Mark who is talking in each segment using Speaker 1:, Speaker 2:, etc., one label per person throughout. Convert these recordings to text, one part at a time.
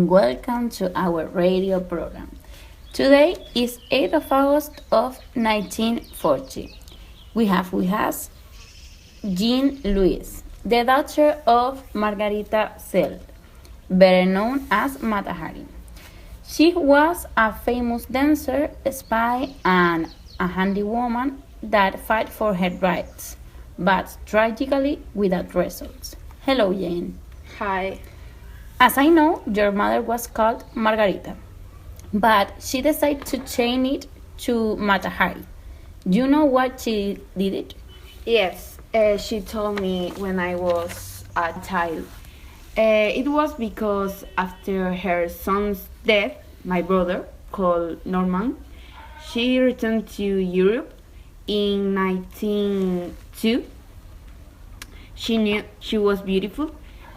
Speaker 1: and welcome to our radio program. Today is 8th of August of 1940. We have with us Jean Louise, the daughter of Margarita Seld, better known as Mata Hari. She was a famous dancer, spy, and a handy woman that fight for her rights, but tragically without results. Hello, Jane.
Speaker 2: Hi.
Speaker 1: As I know, your mother was called Margarita, but she decided to change it to Mata Hari. Do you know what she did it?
Speaker 2: Yes, she told me when I was a child. It was because after her son's death, my brother, called Norman, she returned to Europe in 1902. She knew she was beautiful,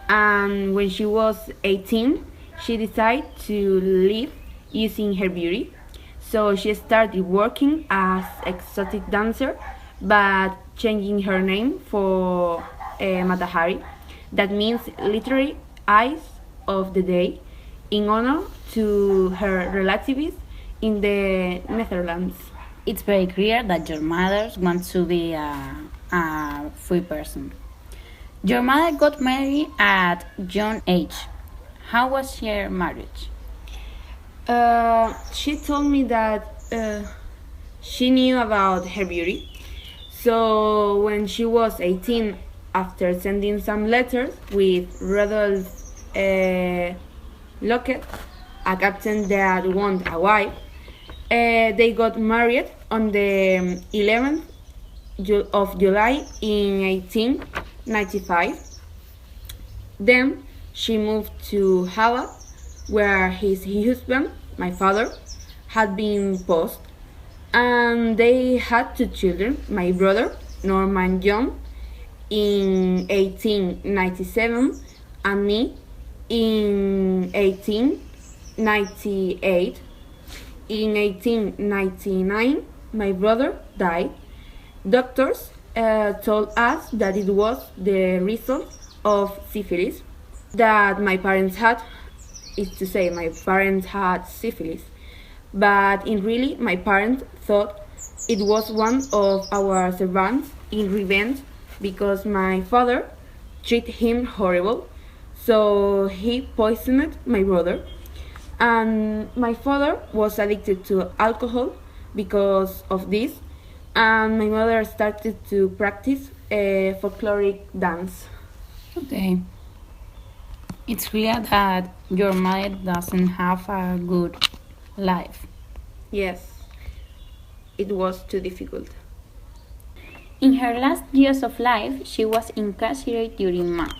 Speaker 2: and when she was 18, she decided to live using her beauty. So she started working as exotic dancer, but changing her name for Mata Hari. That means literally eyes of the day, in honor to her relatives in the Netherlands.
Speaker 1: It's very clear that your mother wants to be a free person. Your mother got married at young age. How was your marriage?
Speaker 2: She told me that she knew about her beauty. So when she was 18, after sending some letters with Rudolf Lockett, a captain that wanted a wife, they got married on the 11th of July in 1895. Then she moved to Halle, where his husband, my father, had been posted, and they had two children, my brother, Norman John, in 1897, and me in 1898. In 1899, my brother died. Doctors told us that it was the result of syphilis that my parents had. Is to say, my parents had syphilis, but in really, my parents thought it was one of our servants in revenge because my father treated him horrible, so he poisoned my brother. And my father was addicted to alcohol because of this, and my mother started to practice folkloric dance.
Speaker 1: Okay. It's clear that your mother doesn't have a good life.
Speaker 2: Yes, it was too difficult.
Speaker 1: In her last years of life, she was incarcerated during months,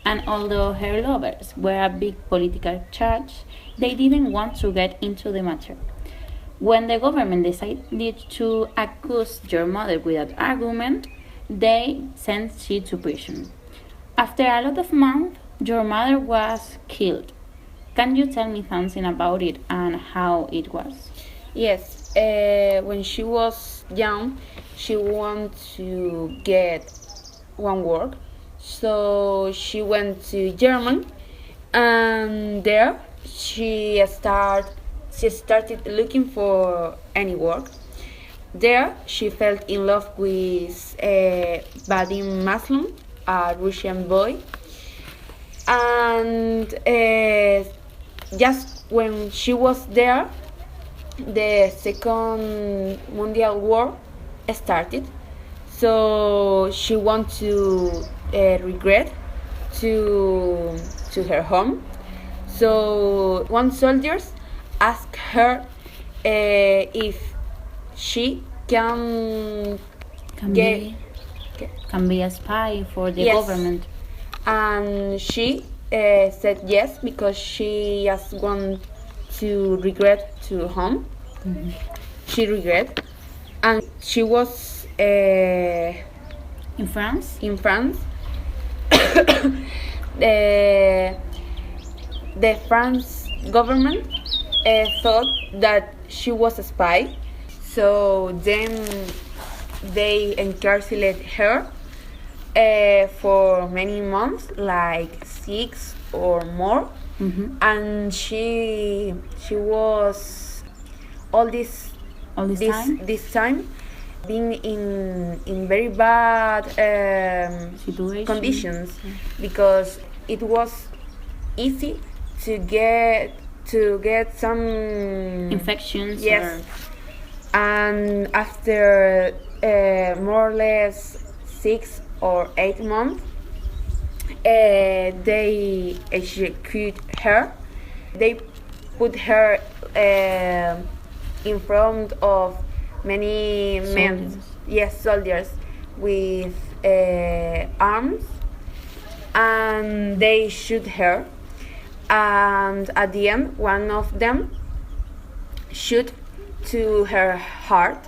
Speaker 1: and although her lovers were a big political charge, they didn't want to get into the matter. When the government decided to accuse your mother without argument, they sent she to prison. After a lot of months, your mother was killed. Can you tell me something about it and how it was?
Speaker 2: Yes, when she was young, she wanted to get one work, so she went to Germany, and there she started looking for any work. There she fell in love with Vadim Maslum, a Russian boy, and just when she was there, the Second World War started. So she wanted to regret to her home. So one soldier asked her if she can
Speaker 1: be a spy for the
Speaker 2: Yes.
Speaker 1: government.
Speaker 2: And she said yes because she just wanted to regret to home.
Speaker 1: Mm-hmm.
Speaker 2: She regret, and she was
Speaker 1: In France?
Speaker 2: in France. the France government thought that she was a spy, so then they incarcerated her for many months, like 6 or more. and she was all this time being in very bad conditions, because it was easy to get some
Speaker 1: infections.
Speaker 2: Yes. And after more or less 6 or 8 months, they execute her. They put her in front of many men, soldiers with arms, and they shoot her. And at the end, one of them shoot to her heart,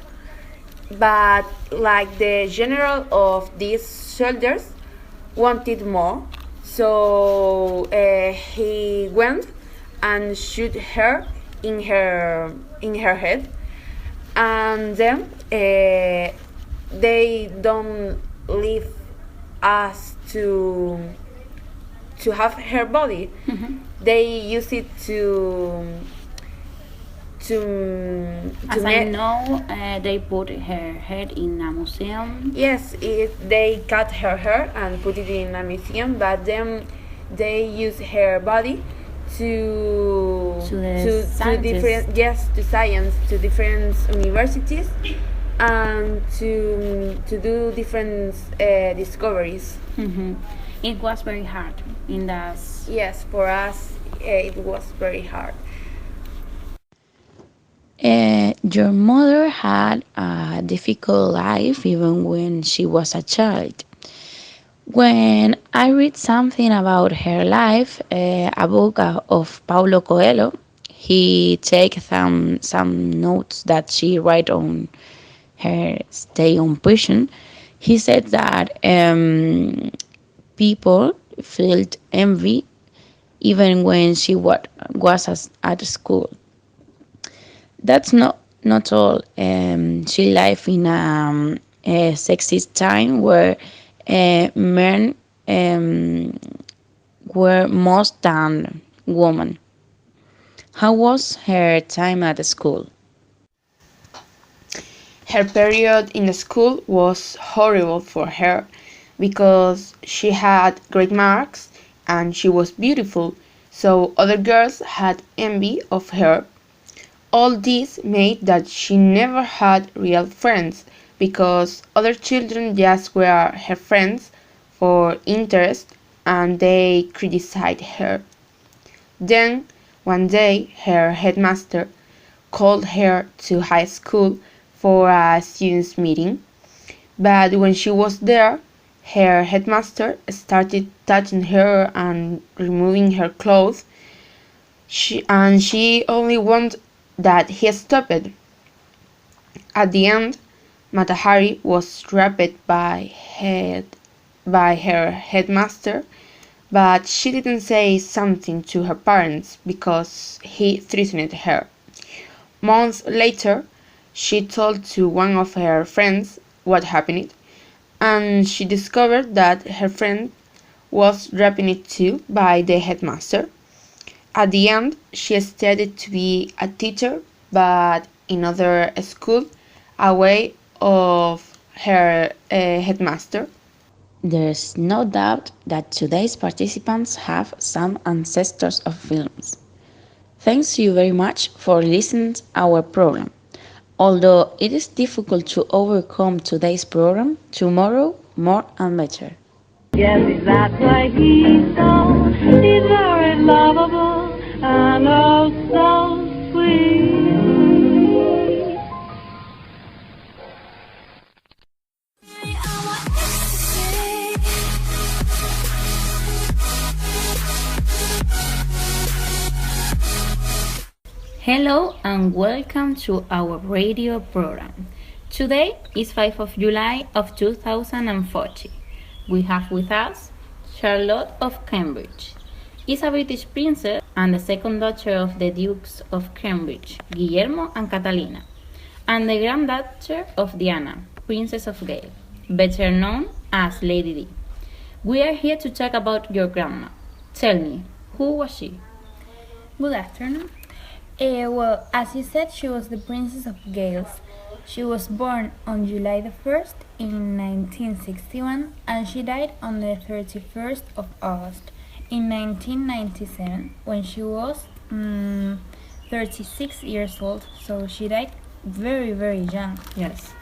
Speaker 2: but like the general of these soldiers wanted more, so he went and shoot her in her head, and then they don't leave us to have her body. They use it to
Speaker 1: as I know, they put her head in a museum.
Speaker 2: Yes, they cut her hair and put it in a museum, but then they use her body to science, to different universities, and to do different discoveries.
Speaker 1: It was very hard in that.
Speaker 2: Yes, for us it was very hard.
Speaker 3: Your mother had a difficult life even when she was a child. When I read something about her life, a book of Paulo Coelho, he takes some notes that she write on her stay on prison. He said that people felt envy even when she was at school. That's not all. She lived in a sexist time where men were most than women. How was her time at school?
Speaker 2: Her period in the school was horrible for her because she had great marks and she was beautiful, so other girls had envy of her. All this made that she never had real friends, because other children just were her friends for interest and they criticized her. Then, one day, her headmaster called her to high school for a students' meeting, but when she was there, her headmaster started touching her and removing her clothes, she only wanted that he stopped. At the end, Matahari was raped by her headmaster, but she didn't say something to her parents because he threatened her. Months later, she told to one of her friends what happened, and she discovered that her friend was raped too by the headmaster. At the end, she studied to be a teacher, but in another school, away of her headmaster.
Speaker 3: There's no doubt that today's participants have some ancestors of films. Thanks you very much for listening to our program. Although it is difficult to overcome today's program, tomorrow more and better.
Speaker 4: Yes, that's why he's very lovable and oh so sweet.
Speaker 1: Hello and welcome to our radio program. Today is 5th of July of 2040. We have with us Charlotte of Cambridge. Is a British princess and the second daughter of the Dukes of Cambridge, Guillermo and Catalina, and the granddaughter of Diana, Princess of Gales, better known as Lady Di. We are here to talk about your grandma. Tell me, who was she? Good afternoon. Well, as you said, she was the Princess of Gales. She was born on July the 1st in 1961 and she died on the 31st of August in 1997 when she was 36 years old. So she died very, very young.
Speaker 3: Yes.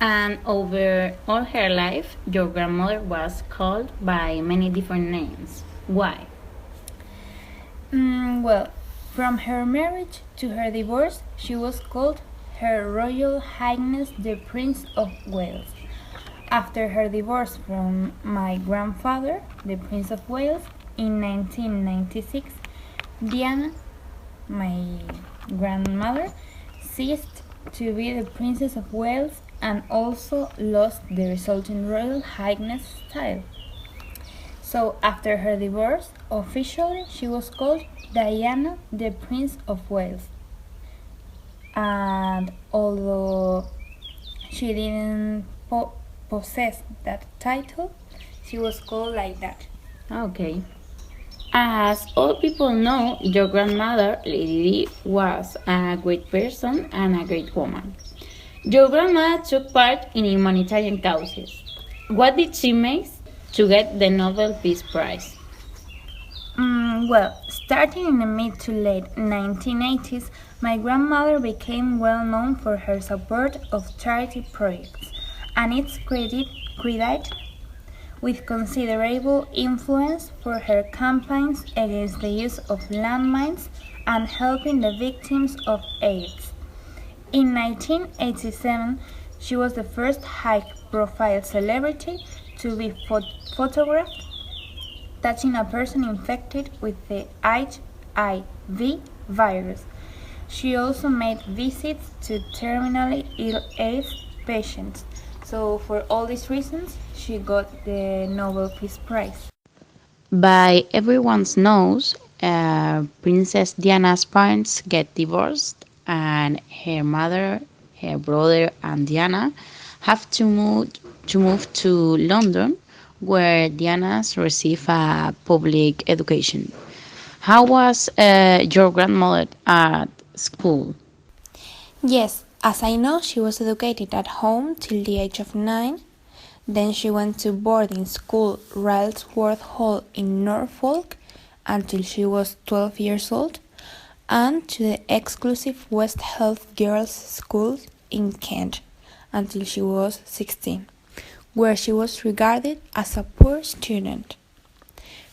Speaker 3: And over all her life, your grandmother was called by many different names. Why?
Speaker 1: Well, from her marriage to her divorce, she was called Her Royal Highness the Prince of Wales. After her divorce from my grandfather, the Prince of Wales, in 1996, Diana, my grandmother, ceased to be the Princess of Wales and also lost the resulting Royal Highness title. So after her divorce, officially she was called Diana, the Prince of Wales. And although she didn't possess that title, she was called like that.
Speaker 3: Okay. As all people know, your grandmother, Lady Di, was a great person and a great woman. Your grandmother took part in humanitarian causes. What did she make to get the Nobel Peace Prize?
Speaker 1: Well, starting in the mid to late 1980s, my grandmother became well known for her support of charity projects and its credit with considerable influence for her campaigns against the use of landmines and helping the victims of AIDS. In 1987, she was the first high-profile celebrity to be photographed touching a person infected with the HIV virus. She also made visits to terminally ill AIDS patients. So for all these reasons, she got the Nobel Peace Prize.
Speaker 3: By everyone's knows, Princess Diana's parents get divorced, and her mother, her brother, and Diana have to move to London, where Diana's receive a public education. How was your grandmother at school?
Speaker 1: Yes, as I know, she was educated at home till the age of 9. Then she went to boarding school Railsworth Hall in Norfolk until she was 12 years old, and to the exclusive West Heath Girls' School in Kent until she was 16, where she was regarded as a poor student.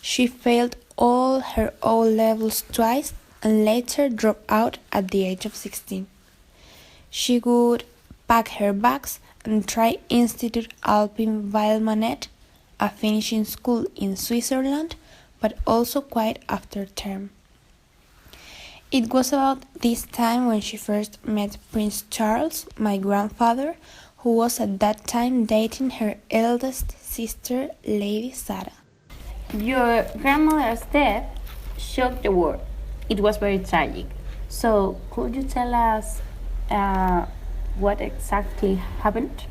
Speaker 1: She failed all her O levels twice and later dropped out at the age of 16. She would pack her bags and try Institut Alpin Weilmanet, a finishing school in Switzerland, but also quite after term. It was about this time when she first met Prince Charles, my grandfather, who was at that time dating her eldest sister, Lady Sarah.
Speaker 3: Your grandmother's death shocked the world. It was very tragic. So, could you tell us what exactly happened?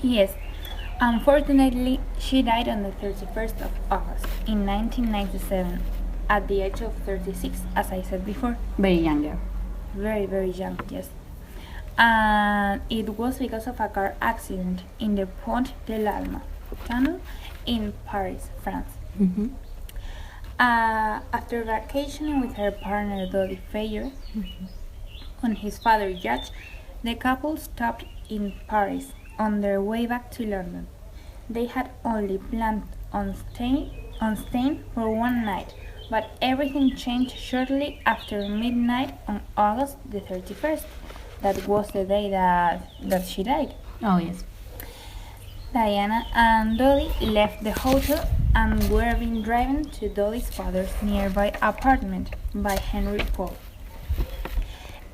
Speaker 1: Yes, unfortunately, she died on the 31st of August in 1997 at the age of 36, as I said before.
Speaker 3: Very younger.
Speaker 1: Very, very young, yes. And it was because of a car accident in the Pont de l'Alma tunnel in Paris, France.
Speaker 3: Mm-hmm.
Speaker 1: After vacationing with her partner Dodi Fayer on his father's yacht, the couple stopped in Paris on their way back to London. They had only planned on staying for one night, but everything changed shortly after midnight on August the 31st. That was the day that she died.
Speaker 3: Oh, yes.
Speaker 1: Diana and Dodi left the hotel and were being driven to Dodi's father's nearby apartment by Henry Paul.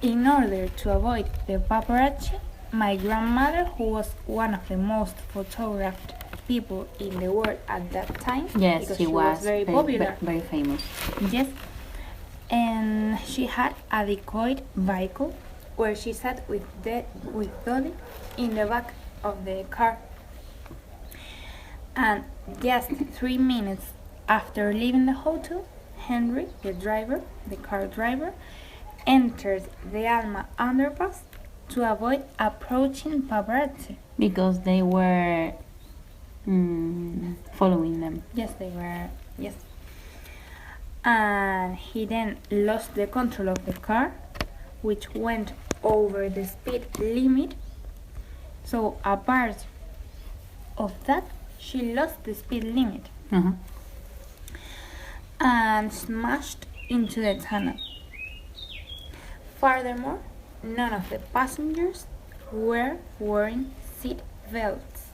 Speaker 1: In order to avoid the paparazzi, my grandmother, who was one of the most photographed people in the world at that time,
Speaker 3: Yes,
Speaker 1: because
Speaker 3: she was
Speaker 1: very popular,
Speaker 3: very famous.
Speaker 1: yes, and she had a decoyed vehicle where she sat with Dodi in the back of the car. And just 3 minutes after leaving the hotel,
Speaker 5: Henry, the car driver, entered the Alma underpass to avoid approaching paparazzi.
Speaker 1: Because they were following them.
Speaker 5: Yes, they were. Yes. And he then lost the control of the car, which went over the speed limit. So apart of that, she lost the speed limit and smashed into the tunnel. Furthermore, none of the passengers were wearing seat belts.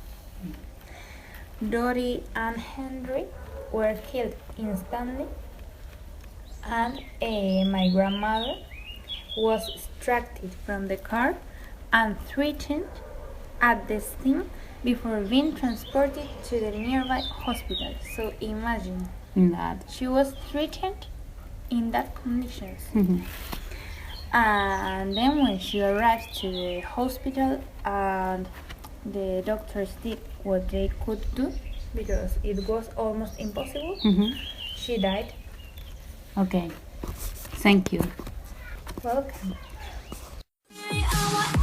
Speaker 5: Dottie and Henry were killed instantly, and my grandmother was extracted from the car and threatened at the scene before being transported to the nearby hospital. So imagine
Speaker 1: that
Speaker 5: she was threatened in that conditions. And then when she arrived to the hospital and the doctors did what they could do, because it was almost impossible, she died.
Speaker 1: Okay, thank you.
Speaker 5: Welcome.
Speaker 4: I want